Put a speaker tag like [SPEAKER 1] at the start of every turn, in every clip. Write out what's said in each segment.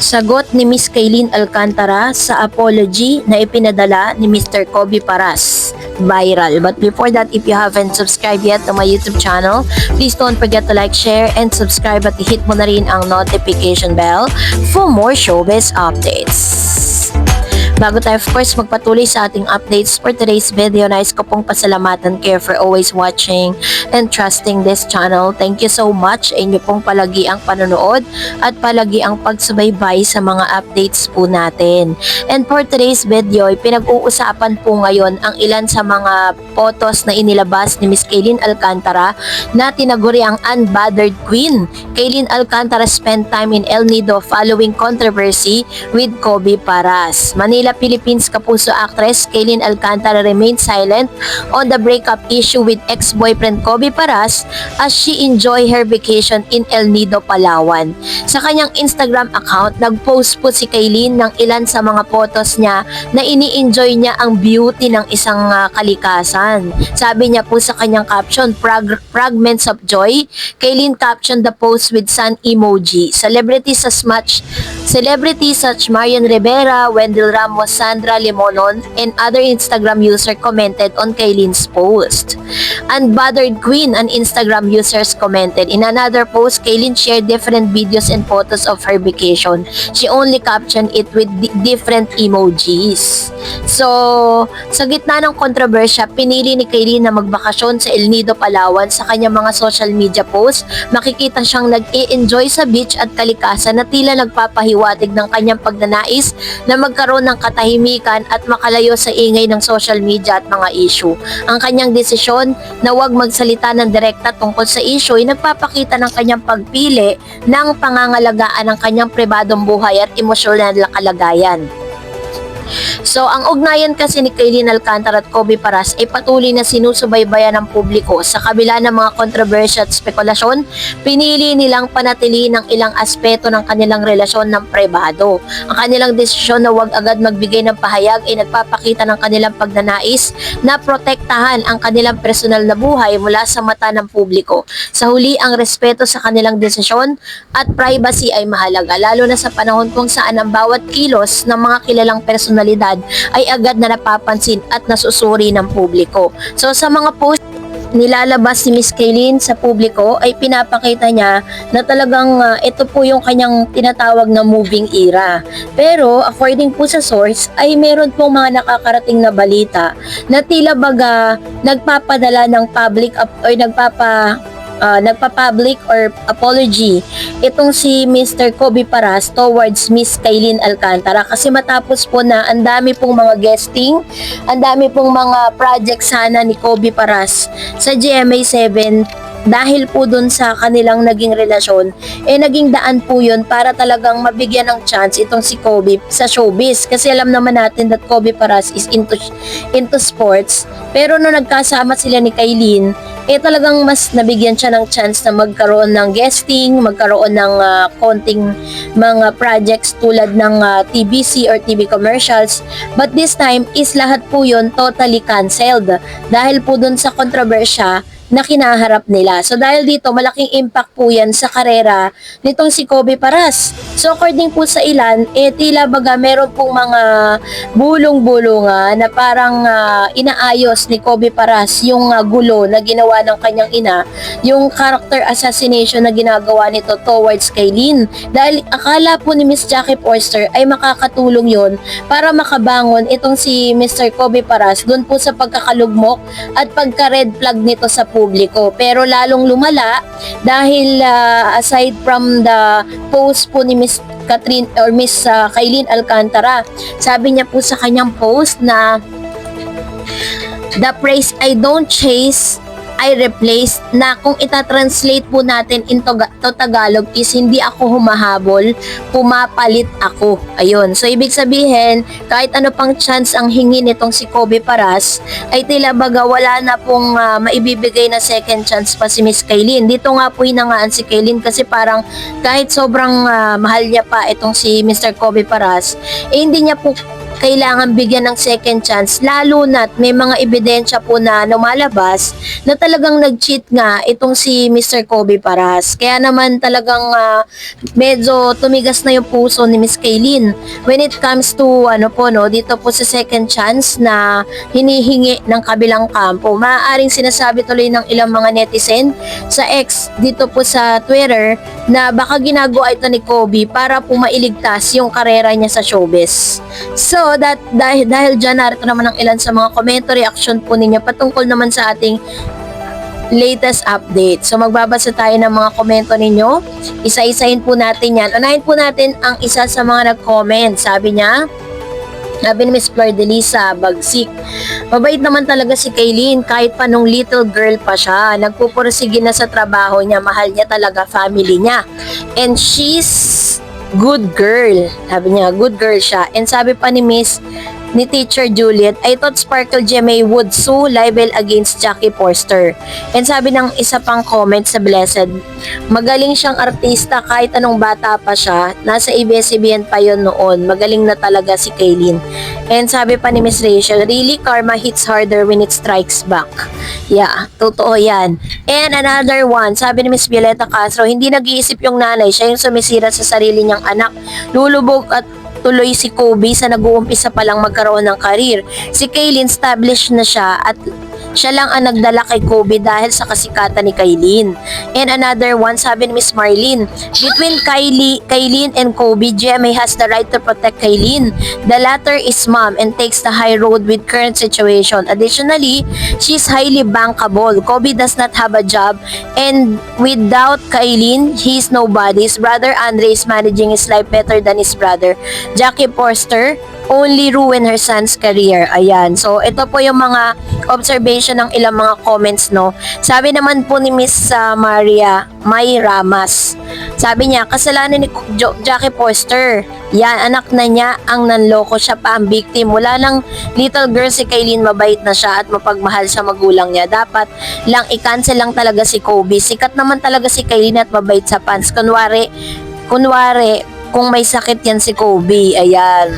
[SPEAKER 1] Sagot ni Miss Kaylin Alcantara sa apology na ipinadala ni Mr. Kobe Paras. Viral. But before that, if you haven't subscribed yet to my YouTube channel, please don't forget to like, share, and subscribe at i-hit mo na rin ang notification bell for more showbiz updates. Bago tayo of course magpatuloy sa ating updates for today's video, nais ko pong pasalamatan kayo for always watching and trusting this channel. Thank you so much. Inyo pong palagi ang panonood at palagi ang pagsubaybay sa mga updates po natin. And for today's video, pinag-uusapan po ngayon ang ilan sa mga photos na inilabas ni Miss Kaylin Alcantara na tinaguri ang Unbothered Queen. Kaylin Alcantara spent time in El Nido following controversy with Kobe Paras. Manila, Philippines kapuso actress Kaylin Alcantara remained silent on the breakup issue with ex-boyfriend Kobe Paras as she enjoy her vacation in El Nido, Palawan. Sa kanyang Instagram account, nag-post po si Kaylin ng ilan sa mga photos niya na ini-enjoy niya ang beauty ng isang kalikasan. Sabi niya po sa kanyang caption, "Fragments of joy." Kaylin captioned the post with sun emoji. Celebrities such Marian Rivera, Wendell Ramos, Sandra Limonon, and other Instagram user commented on Kaylin's post. Unbothered Queen, an Instagram users commented. In another post, Kaylin shared different videos and photos of her vacation. She only captioned it with different emojis. So, sa gitna ng kontrobersya, pinili ni Kaylin na magbakasyon sa El Nido, Palawan. Sa kanyang mga social media posts, makikita siyang nag-i-enjoy sa beach at kalikasan na tila nagpapahiwatig ng kanyang pagnanais na magkaroon ng katahimikan at makalayo sa ingay ng social media at mga issue. Ang kanyang desisyon na huwag magsalita ng direkta tungkol sa issue ay nagpapakita ng kanyang pagpili ng pangangalagaan ng kanyang pribadong buhay at emosyonal na kalagayan. So, ang ugnayan kasi ni Kaylin Alcantara at Kobe Paras ay patuloy na sinusubaybayan ng publiko. Sa kabila ng mga kontrobersya at spekulasyon, pinili nilang panatilihin ang ilang aspeto ng kanilang relasyon ng pribado. Ang kanilang desisyon na huwag agad magbigay ng pahayag ay nagpapakita ng kanilang pagnanais na protektahan ang kanilang personal na buhay mula sa mata ng publiko. Sa huli, ang respeto sa kanilang desisyon at privacy ay mahalaga, lalo na sa panahon kung saan ang bawat kilos ng mga kilalang personalidad ay agad na napapansin at nasusuri ng publiko. So sa mga post nilalabas si Miss Kaylin sa publiko ay pinapakita niya na talagang ito po yung kanyang tinatawag na moving era. Pero according po sa source ay meron pong mga nakakarating na balita na tila baga nagpapadala ng public or nagpa-public or apology itong si Mr. Kobe Paras towards Miss Kaylin Alcantara kasi matapos po na ang dami pong mga guesting, ang dami pong mga project sana ni Kobe Paras sa GMA7 dahil po dun sa kanilang naging relasyon, naging daan po yun para talagang mabigyan ng chance itong si Kobe sa showbiz. Kasi alam naman natin that Kobe Paras is into sports. Pero nung nagkasama sila ni Kaylin, talagang mas nabigyan siya ng chance na magkaroon ng guesting, magkaroon ng konting mga projects tulad ng TVC or TV commercials. But this time is lahat po yun totally canceled dahil po dun sa kontrobersya na kinaharap nila. So dahil dito, malaking impact po yan sa karera nitong si Kobe Paras. So according po sa ilan, tila baga meron pong mga bulong-bulungan na parang inaayos ni Kobe Paras yung gulo na ginawa ng kanyang ina, yung character assassination na ginagawa nito towards Kaylin. Dahil akala po ni Miss Jackie Forster ay makakatulong yon para makabangon itong si Mr. Kobe Paras dun po sa pagkakalugmok at pagka-red flag nito sa publiko. Pero lalong lumala dahil aside from the post po ni Miss Kaylin Alcantara, sabi niya po sa kanyang post na the praise I don't chase, I replace, na kung itatranslate po natin into Tagalog is hindi ako humahabol, pumapalit ako. Ayun. So ibig sabihin, kahit ano pang chance ang hingi nitong si Kobe Paras, ay tila baga wala na pong maibibigay na second chance pa si Miss Kaylin. Dito nga po hinangaan si Kaylin kasi parang kahit sobrang mahal niya pa itong si Mr. Kobe Paras, hindi niya po kailangan bigyan ng second chance, lalo na't may mga ebidensya po na lumalabas na talagang nag-cheat nga itong si Mr. Kobe Paras. Kaya naman talagang medyo tumigas na yung puso ni Miss Kaylin when it comes to dito po sa second chance na hinihingi ng kabilang kampo. Maaaring sinasabi tuloy ng ilang mga netizen sa X dito po sa Twitter na baka ginagawa ito ni Kobe para po mailigtas yung karera niya sa showbiz. So, dahil dyan, narito naman ang ilan sa mga komento, reaction po ninyo patungkol naman sa ating latest update. So, magbabasa tayo ng mga komento ninyo. Isa-isahin po natin yan. Unahin po natin ang isa sa mga nag-comment. Sabi ni Miss Flor de Lisa Bagsik, mabait naman talaga si Kaylin kahit pa nung little girl pa siya. Nagpupursige na sa trabaho niya. Mahal niya talaga family niya. And she's good girl. Sabi niya, good girl siya. And sabi pa ni Teacher Juliet, I thought Sparkle GMA would sue libel against Jackie Forster. And sabi ng isa pang comment sa Blessed, magaling siyang artista kahit anong bata pa siya. Nasa ABS-CBN pa yun noon. Magaling na talaga si Kaylin. And sabi pa ni Miss Rachel, really karma hits harder when it strikes back. Yeah, totoo yan. And another one, sabi ni Miss Violeta Castro, hindi nag-iisip yung nanay, siya yung sumisira sa sarili niyang anak. Lulubog at tuloy si Kobe sa nag-uumpisa pa lang magkaroon ng karir. Si Kaylin established na siya at siya lang ang nagdala kay Kobe dahil sa kasikatan ni Kaylin. And another one, sabi ni Miss Marlene, between Kaylin and Kobe, GMA has the right to protect Kaylin. The latter is mom and takes the high road with current situation. Additionally, she's highly bankable. Kobe does not have a job and without Kaylin, he's nobody. His brother Andre is managing his life better than his brother. Jackie Forster only ruin her son's career. Ayan. So, ito po yung mga observation ng ilang mga comments, no? Sabi naman po ni Miss Maria May Ramas. Sabi niya, kasalanan ni Jackie Forster. Yan, anak na niya ang nanloko, siya pa ang victim. Wala lang little girl si Kaylin, mabait na siya at mapagmahal sa magulang niya. Dapat lang i-cancel lang talaga si Kobe. Sikat naman talaga si Kaylin at mabait sa fans. Kunwari, kung may sakit yan si Kobe. Ayan.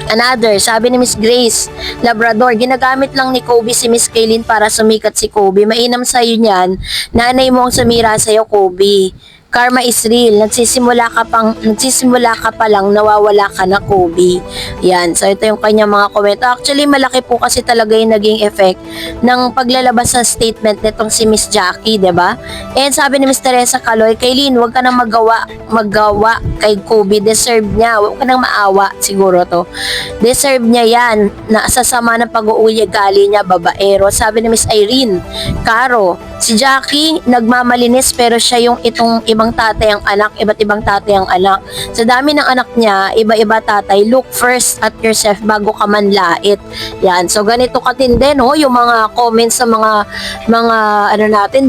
[SPEAKER 1] Another, sabi ni Miss Grace Labrador, ginagamit lang ni Kobe si Miss Kaylin para sumikat si Kobe. Mainam sa'yo niyan, nanay mo ang sumira sa'yo, Kobe. Karma is real. Nagsisimula ka pa lang, nawawala ka na, Kobe. Yan. So, ito yung kanyang mga komento. Actually, malaki po kasi talaga yung naging effect ng paglalabas ng statement nitong si Miss Jackie, diba? And sabi ni Miss Teresa Caloy, Kaylin, huwag ka nang magawa kay Kobe. Deserve niya. Huwag ka nang maawa, siguro to. Deserve niya yan. Nasasama ng pag-uugali niya, babaero. Sabi ni Miss Irene Caro, si Jackie, nagmamalinis pero siya yung itong ibang tatay ang anak, iba't ibang tatay ang anak. Sa dami ng anak niya, iba-iba tatay, look first at yourself bago ka manlait. Yan. So, ganito katindi, no? Yung mga comments sa mga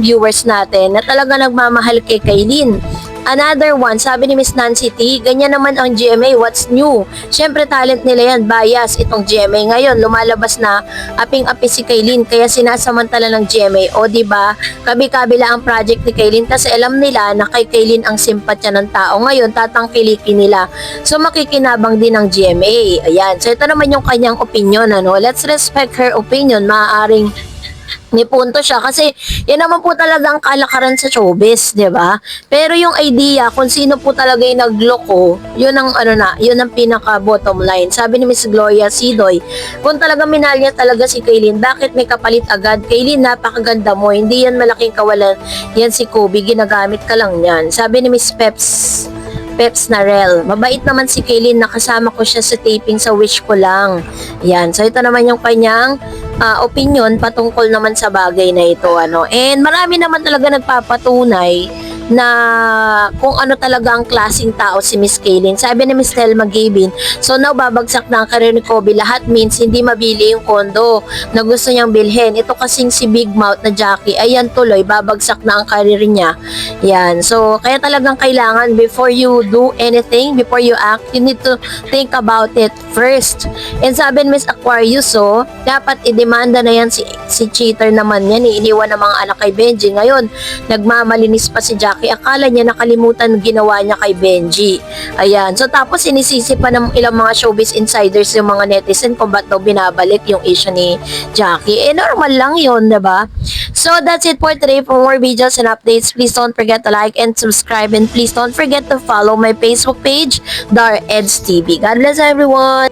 [SPEAKER 1] viewers natin na talaga nagmamahal kay Kaylin. Another one, sabi ni Miss Nancy T, ganyan naman ang GMA, what's new? Siyempre talent nila yan, bias itong GMA. Ngayon, lumalabas na aping-api si Kaylin, kaya sinasamantala ng GMA. O diba, kabi-kabila ang project ni Kaylin kasi alam nila na kay Kaylin ang simpatya ng tao. Ngayon, tatangkilikin nila. So, makikinabang din ng GMA. Ayan. So, ito naman yung kanyang opinion. Let's respect her opinion. Maaaring may punto siya kasi yan naman po talagang kalakaran sa showbiz, 'di ba? Pero yung idea kung sino po talaga yung nagloko, yun ang yun ang pinaka bottom line. Sabi ni Miss Gloria Sidoy, kung talaga minahal niya talaga si Kaylin, bakit may kapalit agad? Kaylin, napakaganda mo, hindi yan malaking kawalan. Yan si Kobe, ginagamit ka lang yan. Sabi ni Miss Peps Narel, mabait naman si Kaylin, nakasama ko siya sa taping sa Wish Ko Lang. Yan. So, ito naman yung kanyang opinion patungkol naman sa bagay na ito. And marami naman talaga nagpapatunay na kung ano talaga ang klaseng tao si Miss Kaylin. Sabi ni Miss Telma Gavin, so now babagsak na ang karir ni Kobe. Lahat means hindi mabili yung kondo na gusto niyang bilhin. Ito kasing si Big Mouth na Jackie, ayan tuloy, babagsak na ang karir niya. Yan. So, kaya talagang kailangan before you do anything, before you act, you need to think about it first. And sabi ni Miss Aquarius, dapat idemanda na yan si cheater naman yan. Iniwan ng mga anak kay Benji. Ngayon, nagmamalinis pa si Jackie Jackie, akala niya nakalimutan ginawa niya kay Benji. Ayan. So tapos sinisisi pa ng ilang mga showbiz insiders yung mga netizen kung ba't daw binabalik yung issue ni Jackie. Normal lang yun, diba? So that's it for today. For more videos and updates, please don't forget to like and subscribe, and please don't forget to follow my Facebook page, Dar Eds TV. God bless everyone!